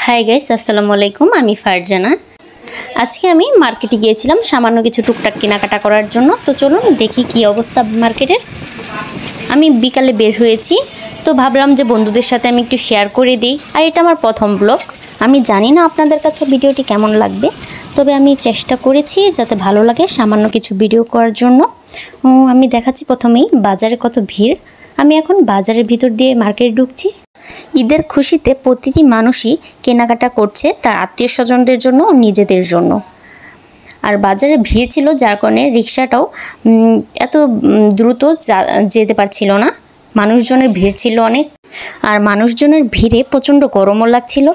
Hi guys, আসসালামু আলাইকুম। আমি ফারজানা। আজকে আমি মার্কেটে গিয়েছিলাম সামান্য কিছু টুকটাক কেনাকাটা করার জন্য। তো চলুন দেখি কি অবস্থা মার্কেটের। আমি বিকালে বের হয়েছি, তো ভাবলাম যে বন্ধুদের সাথে আমি একটু শেয়ার করে দিই। আর এটা আমার প্রথম ব্লগ। আমি জানি না আপনাদের কাছে ভিডিওটি কেমন লাগবে, তবে আমি চেষ্টা করেছি যাতে ভালো লাগে সামান্য কিছু ভিডিও করার জন্য। আমি দেখাচ্ছি প্রথমেই বাজারে কত ভিড়। আমি এখন বাজারের ভিতর দিয়ে মার্কেটে ঢুকছি। ঈদের খুশিতে প্রতিটি মানুষই কেনাকাটা করছে তার আত্মীয় স্বজনদের জন্য ও নিজেদের জন্য। আর বাজারে ভিড় ছিল, যার কারণে রিক্সাটাও এত দ্রুত যেতে পারছিল না। মানুষজনের ভিড় ছিল অনেক, আর মানুষজনের ভিড়ে প্রচণ্ড গরমও লাগছিল।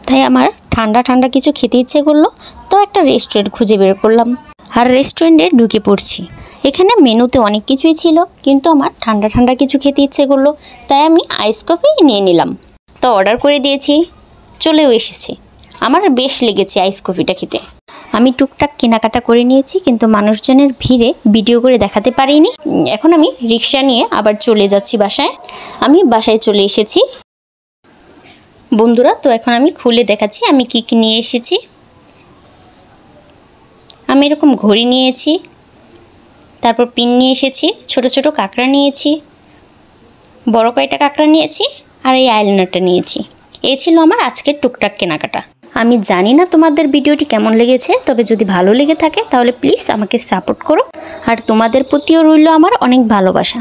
তাই আমার ঠান্ডা ঠান্ডা কিছু খেতে ইচ্ছে করলো, তো একটা রেস্টুরেন্ট খুঁজে বের করলাম আর রেস্টুরেন্টে ঢুকে পড়ছি। এখানে মেনুতে অনেক কিছুই ছিল, কিন্তু আমার ঠান্ডা ঠান্ডা কিছু খেতে ইচ্ছে করলো, তাই আমি আইস কফি নিয়ে নিলাম। তো অর্ডার করে দিয়েছি, চলেও এসেছে। আমার বেশ লেগেছে আইস কফিটা খেতে। আমি টুকটাক কেনাকাটা করে নিয়েছি, কিন্তু মানুষজনের ভিড়ে ভিডিও করে দেখাতে পারিনি। এখন আমি রিক্সা নিয়ে আবার চলে যাচ্ছি বাসায়। আমি বাসায় চলে এসেছি বন্ধুরা। তো এখন আমি খুলে দেখাচ্ছি আমি কি কি নিয়ে এসেছি। আমি এরকম ঘড়ি নিয়েছি, তারপর পিন নিয়ে এসেছি, ছোট ছোট কাঁকড়া নিয়েছি, বড় কয়টা কাঁকড়া নিয়েছি, আর এই আইলাইনারটা নিয়েছি। এই ছিল আমার আজকের টুকটাক কেনাকাটা। আমি জানি না তোমাদের ভিডিওটি কেমন লেগেছে, তবে যদি ভালো লেগে থাকে তাহলে প্লিজ আমাকে সাপোর্ট করো। আর তোমাদের প্রতিও রইল আমার অনেক ভালোবাসা।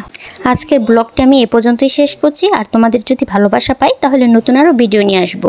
আজকের ব্লগটা আমি এ পর্যন্তই শেষ করছি। আর তোমাদের যদি ভালোবাসা পাই তাহলে নতুন আরও ভিডিও নিয়ে আসবো।